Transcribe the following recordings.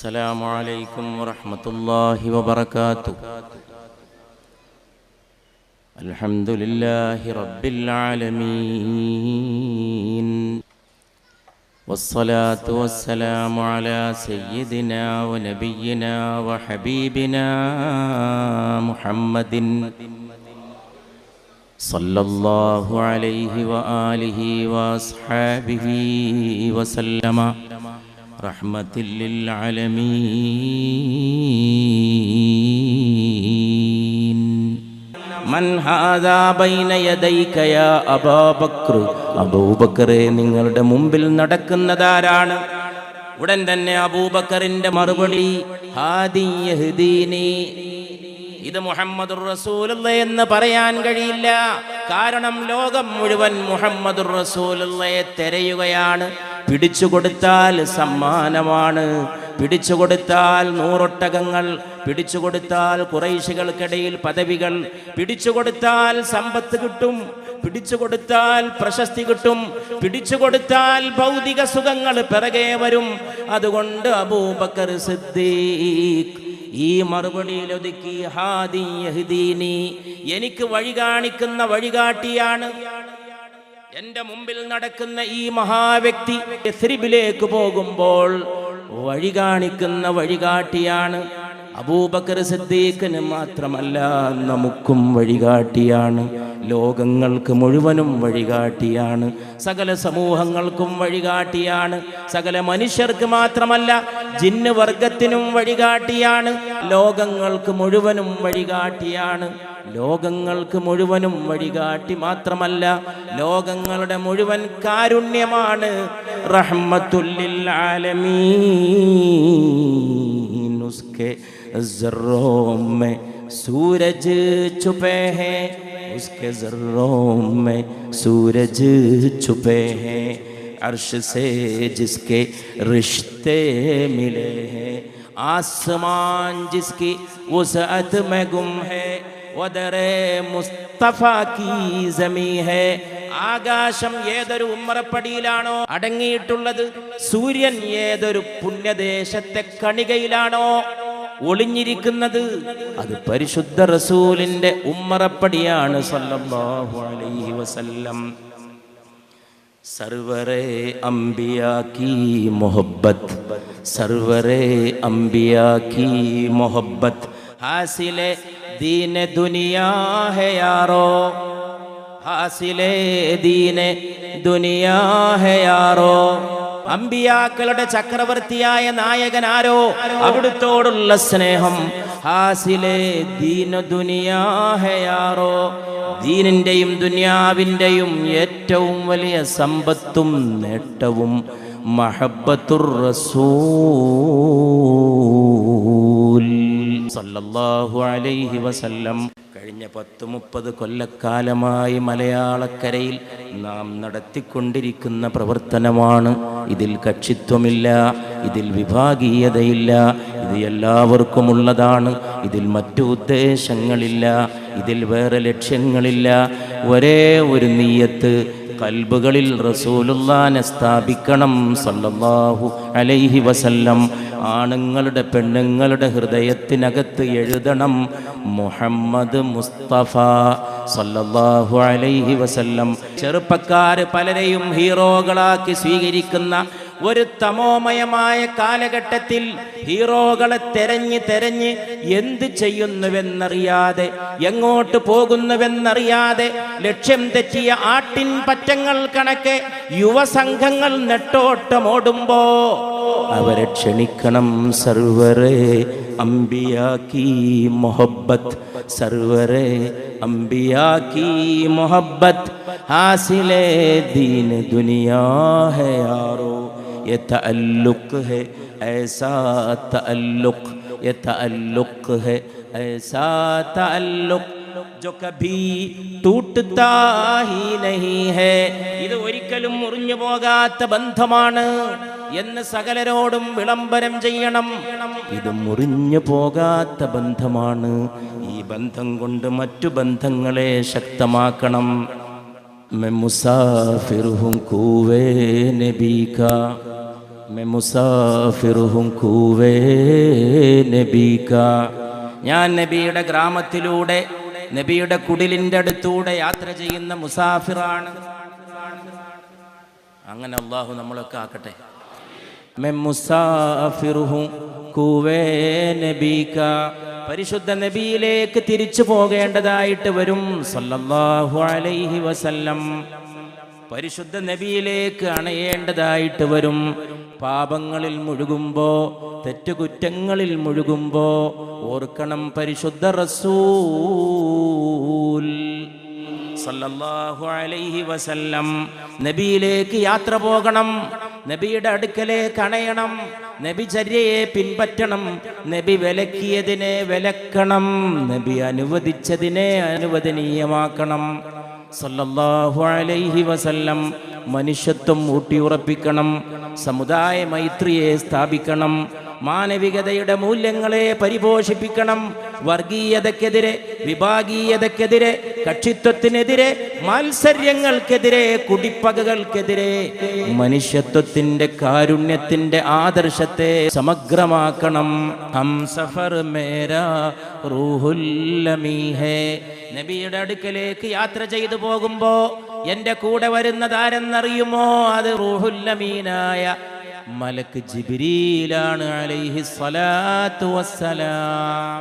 السلام عليكم ورحمة الله وبركاته. الحمد لله رب العالمين، والصلاة والسلام على سيدنا ونبينا وحبيبنا محمد صلى الله عليه وآله وأصحابه وسلم رحمة للعالمين. من هذا بين يديك يا أبا بكر. അബൂബക്കറെ, നിങ്ങളുടെ മുമ്പിൽ നടക്കുന്നതാരാണ്? ഉടൻ തന്നെ അബൂബക്കറിന്റെ മറുപടി, ഹാദി യഹ്ദീനി. ഇത് മുഹമ്മദുർ റസൂലുള്ളാഹി എന്ന് പറയാൻ കഴിയില്ല. കാരണം ലോകം മുഴുവൻ മുഹമ്മദുർ റസൂലുള്ളാഹിയെ തിരയുകയാണ്. പിടിച്ചുകൊടുത്താൽ സമ്മാനമാണ്, പിടിച്ചുകൊടുത്താൽ 100 ഒട്ടകങ്ങൾ, പിടിച്ചുകൊടുത്താൽ ഖുറൈശികൾക്കിടയിൽ പദവികൾ, പിടിച്ചുകൊടുത്താൽ സമ്പത്ത് കിട്ടും, പിടിച്ചുകൊടുത്താൽ പ്രശസ്തി കിട്ടും, പിടിച്ചുകൊടുത്താൽ ഭൗതിക സുഖങ്ങൾ പിറകെ വരും. അതുകൊണ്ട് അബൂബക്കർ സിദ്ദീഖ് ഈ മറുപടിയിൽ ഒതുക്കി, ഹാദി യഹ്ദീനി, എനിക്ക് വഴി കാണിക്കുന്ന വഴികാട്ടിയാണ്. എന്റെ മുമ്പിൽ നടക്കുന്ന ഈ മഹാവ്യക്തി യസ്രിബിലേക്ക് പോകുമ്പോൾ വഴി കാണിക്കുന്ന വഴികാട്ടിയാണ്. അബൂബക്കർ സിദ്ദീഖിന് മാത്രമല്ല, നമുക്കും വഴികാട്ടിയാണ്. ലോകങ്ങൾക്ക് മുഴുവനും വഴികാട്ടിയാണ്. സകല സമൂഹങ്ങൾക്കും വഴികാട്ടിയാണ്. സകല മനുഷ്യർക്ക് മാത്രമല്ല, ജിന്ന് വർഗത്തിനും വഴികാട്ടിയാണ്. ലോകങ്ങൾക്ക് മുഴുവനും വഴികാട്ടിയാണ്. ലോകങ്ങൾക്ക് മുഴുവനും വഴികാട്ടി മാത്രമല്ല, ലോകങ്ങളുടെ മുഴുവൻ കാരുണ്യമാണ്. റഹ്മത്തുൽ ലിൽ ആലമീൻ. ഉസ്കെ ज़र्रों में सूरज छुपे हैं, उसके ज़र्रों में सूरज छुपे हैं. अर्श से जिसके रिश्ते मिले हैं, आसमान जिसकी वसअत में गुम है, वदरे मुस्तफा की ज़मीं है. ആകാശം ഏതൊരു ഉമ്മറപ്പടിയിലാണോ അടങ്ങിയിട്ടുള്ളത്, സൂര്യൻ ഏതൊരു പുണ്യദേശത്തെ കണികയിലാണോ ഒളിഞ്ഞിരിക്കുന്നത്, അത് പരിശുദ്ധ റസൂലിന്റെ ഉമ്മറപ്പടിയാണ് സല്ലല്ലാഹു അലൈഹി വസല്ലം. സർവരെ അംബിയാ കി മുഹബ്ബത്ത്, സർവരെ അംബിയാ കി മുഹബ്ബത്ത്, ഹാസിലെ ദീനെ ദുനിയാ ഹെ യാറോ, ഹാസിലെ ദീനെ ദുനിയാ ഹെ യാറോ. അമ്പിയാക്കളുടെ ചക്രവർത്തിയായ നായകൻ ആരോ, അവിടുത്തോടുള്ള സ്നേഹം. ഹാസിലെ ദീന ദുനിയാ ഹെ യാറോ, ദീനിന്റെയും ദുനിയാവിന്റെയും ഏറ്റവും വലിയ സമ്പത്തും നേട്ടവും മഹബ്ബത്തുർ റസൂൽ സല്ലല്ലാഹു അലൈഹി വസല്ലം. കഴിഞ്ഞ 10-30 കൊല്ലക്കാലമായി മലയാളക്കരയിൽ നാം നടത്തിക്കൊണ്ടിരിക്കുന്ന പ്രവർത്തനമാണ്. ഇതിൽ കക്ഷിത്വമില്ല, ഇതിൽ വിഭാഗീയതയില്ല, ഇത് എല്ലാവർക്കുമുള്ളതാണ്. ഇതിൽ മറ്റു ഉദ്ദേശങ്ങളില്ല, ഇതിൽ വേറെ ലക്ഷ്യങ്ങളില്ല. ഒരേ ഒരു നിയ്യത്ത്, കൽബുകളിൽ റസൂലുള്ളാഹിനെ സ്ഥാപിക്കണം സല്ലല്ലാഹു അലൈഹി വസല്ലം. ആണുങ്ങളുടെ പെണ്ണുങ്ങളുടെ ഹൃദയത്തിനകത്ത് എഴുതണം മുഹമ്മദ് മുസ്തഫ സല്ലല്ലാഹു അലൈഹി വസല്ലം. ചെറുപ്പക്കാര് പലരെയും ഹീറോകളാക്കി സ്വീകരിക്കുന്ന ഒരു തമോമയമായ കാലഘട്ടത്തിൽ ഹീറോകളെ തെരഞ്ഞ് എന്ത് ചെയ്യുന്നുവെന്നറിയാതെ, എങ്ങോട്ട് പോകുന്നുവെന്നറിയാതെ, ലക്ഷ്യം തെറ്റിയ ആട്ടിൻ പറ്റങ്ങൾ കണക്കെ യുവസംഘങ്ങൾ നെട്ടോട്ടമോടുമ്പോ അവരെ ക്ഷണിക്കണം. സർവരെ അംബിയാ കി മുഹബ്ബത്ത്, സർവരെ അംബിയാ കി മുഹബ്ബത്ത്, ഹാസിലെ ദീൻ ദുനിയാ ഹെ യാറോ. ये तअल्लुक़ है ऐसा तअल्लुक़, ये तअल्लुक़ है ऐसा तअल्लुक़ जो कभी टूटता ही नहीं है. ഇത് ഒരിക്കലും മുറിഞ്ഞു പോകാത്ത ബന്ധമാണ് എന്ന് സകലരോടും വിളംബരം ചെയ്യണം. ഇത് മുറിഞ്ഞു പോകാത്ത ബന്ധമാണ്. ഈ ബന്ധം കൊണ്ട് മറ്റു ബന്ധങ്ങളെ ശക്തമാക്കണം. मैं मुसाफिर हूँ कुए नबी का, मैं मुसाफिर हूँ കൂവേ നബി കാ. ഞാൻ നബിയുടെ ഗ്രാമത്തിലൂടെ നബിയുടെ കുടിലിൻ്റെ അടുത്തൂടെ യാത്ര ചെയ്യുന്ന മുസാഫിറാണ്. അങ്ങനെ അള്ളാഹു നമ്മളൊക്കെ ആക്കട്ടെ. मैं मुसाफिर हूँ കൂവേ നബി കാ. പരിശുദ്ധ നബിയിലേക്ക് തിരിച്ചു പോകേണ്ടതായിട്ട് വരും സല്ലല്ലാഹു അലൈഹി വസല്ലം. പരിശുദ്ധ നബിയിലേക്ക് അണയേണ്ടതായിട്ട് വരും. പാപങ്ങളിൽ മുഴുകുമ്പോ, തെറ്റുകുറ്റങ്ങളിൽ മുഴുകുമ്പോ ഓർക്കണം പരിശുദ്ധ റസൂൽ സല്ലല്ലാഹു അലൈഹി വസല്ലം. നബിയിലേക്ക് യാത്ര പോകണം, നബിയുടെ അടുക്കലേക്ക് അണയണം, നബിചര്യയെ പിൻപറ്റണം, നബി വിലക്കിയതിനെ വിലക്കണം, നബി അനുവദിച്ചതിനെ അനുവദനീയമാക്കണം സല്ലല്ലാഹു അലൈഹി വസല്ലം. മനുഷ്യത്വം ഊട്ടിയുറപ്പിക്കണം, സമുദായ മൈത്രിയെ സ്ഥാപിക്കണം, മാനവികതയുടെ മൂല്യങ്ങളെ പരിപോഷിപ്പിക്കണം. വർഗീയതക്കെതിരെ, വിഭാഗീയതക്കെതിരെ, കക്ഷിത്വത്തിനെതിരെ, മാത്സര്യങ്ങൾക്കെതിരെ, കുടിപ്പകകൾക്കെതിരെ മനുഷ്യത്വത്തിന്റെ കാരുണ്യത്തിന്റെ ആദർശത്തെ സമഗ്രമാക്കണം. ഹം സഫർ മേരാ റൂഹുൽ അമീ ഹേ. നബിയുടെ അടുക്കലേക്ക് യാത്ര ചെയ്തു പോകുമ്പോ എന്റെ കൂടെ വരുന്നതാരെന്നറിയുമോ? അത് റൂഹുൽ അമീനായ മലക്ക് ജിബ്രീലാണ് അലൈഹി സ്വലാത്തു വസ്സലാം.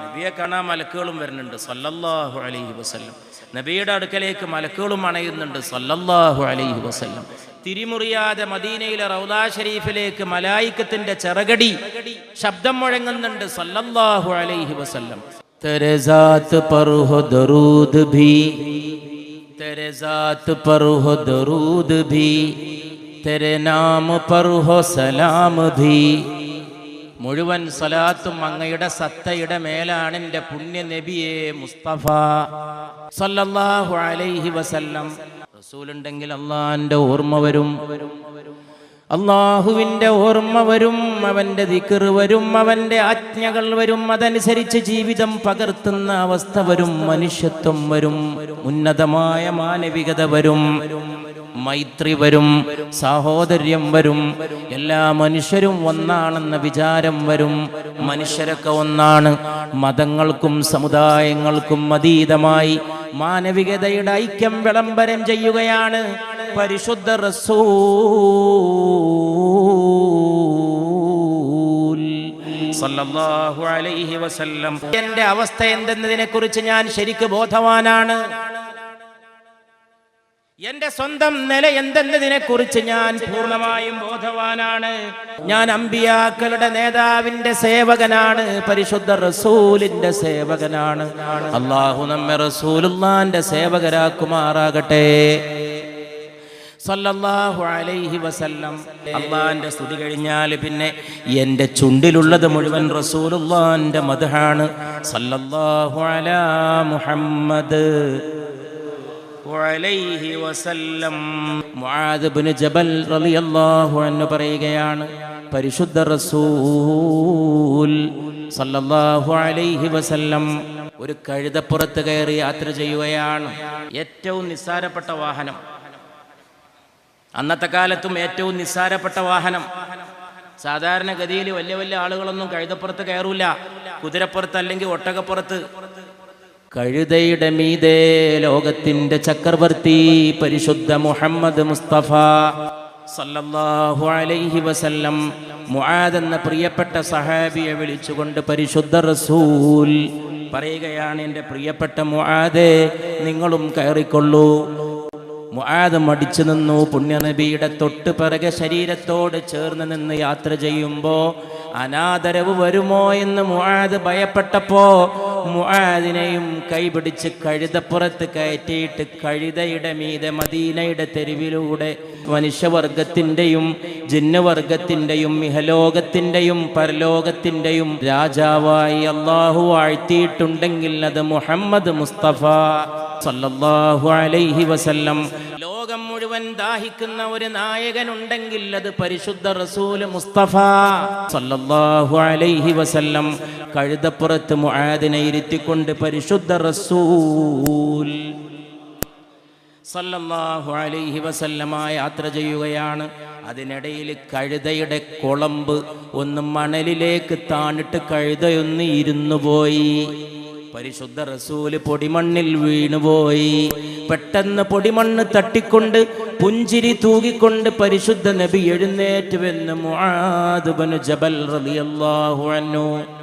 നബിയെ കാണാൻ മലക്കുകളും വരുന്നുണ്ട് സല്ലല്ലാഹു അലൈഹി വസല്ലം. നബിയുടെ അടുക്കലേക്ക് മലക്കുകളും അണയുന്നുണ്ട് സല്ലല്ലാഹു അലൈഹി വസല്ലം. തിരിമുറിയാതെ മദീനയിലെ റൗദാ ഷരീഫിലേക്ക് മലായിക്കത്തിന്റെ ചിറകടി ശബ്ദം മുഴങ്ങുന്നുണ്ട് സല്ലല്ലാഹു അലൈഹി വസല്ലം. तेरे ज़ात पर हो दरूद भी, तेरे ज़ात पर हो दरूद भी, तेरे नाम पर हो സലാം भी. മുഴുവൻ സലാത്തും അങ്ങയുടെ സത്തയുടെ മേലാണ് എൻ്റെ പുണ്യ നബിയെ മുസ്തഫ സല്ലല്ലാഹു അലൈഹി വസല്ലം. റസൂലുണ്ടെങ്കിൽ അള്ളാഹിൻ്റെ ഓർമ്മ വരും, അള്ളാഹുവിൻ്റെ ഓർമ്മ വരും, അവൻ്റെ ദിക്ർ വരും, അവൻ്റെ ആജ്ഞകൾ വരും, അതനുസരിച്ച് ജീവിതം പകർത്തുന്ന അവസ്ഥ വരും, മനുഷ്യത്വം വരും, ഉന്നതമായ മാനവികത വരും, മൈത്രി വരും, സാഹോദര്യം വരും, എല്ലാ മനുഷ്യരും ഒന്നാണെന്ന വിചാരം വരും. മനുഷ്യരൊക്കെ ഒന്നാണ്, മതങ്ങൾക്കും സമുദായങ്ങൾക്കും അതീതമായി മാനവികതയുടെ ഐക്യം വിളംബരം ചെയ്യുകയാണ് പരിശുദ്ധ റസൂൽ സല്ലല്ലാഹു അലൈഹി വസല്ലം. എൻ്റെ അവസ്ഥ എന്തെന്നതിനെ കുറിച്ച് ഞാൻ ശരിക്ക് ബോധവാനാണ്. എന്റെ സ്വന്തം നില എന്തെന്നതിനെ കുറിച്ച് ഞാൻ പൂർണ്ണമായും ബോധവാനാണ്. ഞാൻ അമ്പിയാക്കളുടെ നേതാവിന്റെ സേവകനാണ്, പരിശുദ്ധ റസൂലിന്റെ സേവകനാണ്. അല്ലാഹു നമ്മെ റസൂലുള്ളാഹിന്റെ സേവകരാക്കുമാറാകട്ടെ സല്ലല്ലാഹു അലൈഹി വസല്ലം. അള്ളാഹിന്റെ സ്തുതി കഴിഞ്ഞാൽ പിന്നെ എൻ്റെ ചുണ്ടിലുള്ളത് മുഴുവൻ റസൂലുള്ളാഹിന്റെ മദ്ഹാണ്. സല്ലല്ലാഹു അലാ മുഹമ്മദ് വഅലൈഹി വസല്ലം. മുആദ് ഇബ്നു ജബൽ റളിയല്ലാഹു അൻഹു പറയുകയാണ്, പരിശുദ്ധ റസൂൽ സല്ലല്ലാഹു അലൈഹി വസല്ലം ഒരു കഴുതപ്പുറത്ത് കയറി യാത്ര ചെയ്യുകയാണ്. ഏറ്റവും നിസ്സാരപ്പെട്ട വാഹനം, അന്നത്തെ കാലത്തും ഏറ്റവും നിസ്സാരപ്പെട്ട വാഹനം. സാധാരണഗതിയിൽ വലിയ വലിയ ആളുകളൊന്നും കഴുതപ്പുറത്ത് കയറൂല, കുതിരപ്പുറത്ത് അല്ലെങ്കിൽ ഒട്ടകപ്പുറത്ത്. കഴുതയുടെ മീതെ ലോകത്തിന്റെ ചക്രവർത്തി പരിശുദ്ധ മുഹമ്മദ് മുസ്തഫ സല്ലല്ലാഹു അലൈഹി വസല്ലം മുആദ് എന്ന പ്രിയപ്പെട്ട സഹാബിയെ വിളിച്ചുകൊണ്ട് പരിശുദ്ധ റസൂൽ പറയുകയാണ്, എൻ്റെ പ്രിയപ്പെട്ട മുആദേ, നിങ്ങളും കയറിക്കൊള്ളൂ. മുആദ് മടിച്ചു നിന്നു. പുണ്യനബിയുടെ തൊട്ട് പിറകെ ശരീരത്തോട് ചേർന്ന് നിന്ന് യാത്ര ചെയ്യുമ്പോൾ അനാദരവ് വരുമോ എന്ന് മുആദ് ഭയപ്പെട്ടപ്പോ മുആദിനെയും കൈപിടിച്ച് കഴുതപ്പുറത്ത് കയറ്റിയിട്ട് കഴുതയുടെ മീതെ മദീനയുടെ തെരുവിലൂടെ മനുഷ്യവർഗത്തിൻ്റെയും ജിന്നുവർഗത്തിൻ്റെയും ഇഹലോകത്തിൻ്റെയും പരലോകത്തിൻ്റെയും രാജാവായി അള്ളാഹു വാഴ്ത്തിയിട്ടുണ്ടെങ്കിൽ അത് മുഹമ്മദ് മുസ്തഫ സല്ലല്ലാഹു അലൈഹി വസല്ലം. ലോകം മുഴുവൻ ദാഹിക്കുന്ന ഒരു നായകനുണ്ടെങ്കിൽ അത് പരിശുദ്ധ റസൂൽ മുസ്തഫ സല്ലല്ലാഹു അലൈഹി വസല്ലം. കഴുതപ്പുറത്ത് മുആദിനെ ഇരുത്തിക്കൊണ്ട് പരിശുദ്ധ റസൂൽ സല്ലല്ലാഹു അലൈഹി വസല്ലമ യാത്ര ചെയ്യുകയാണ്. അതിനിടയിൽ കഴുതയുടെ കുളമ്പ് ഒന്ന് മണലിലേക്ക് താണിട്ട് കഴുതയൊന്ന് ഇരുന്നു പോയി. പരിശുദ്ധ റസൂല് പൊടിമണ്ണിൽ വീണുപോയി. പെട്ടെന്ന് പൊടിമണ്ണ് തട്ടിക്കൊണ്ട് പുഞ്ചിരി തൂകിക്കൊണ്ട് പരിശുദ്ധ നബി എഴുന്നേറ്റുവെന്ന് മുആദ് ഇബ്നു ജബൽ റളിയല്ലാഹു അൻഹു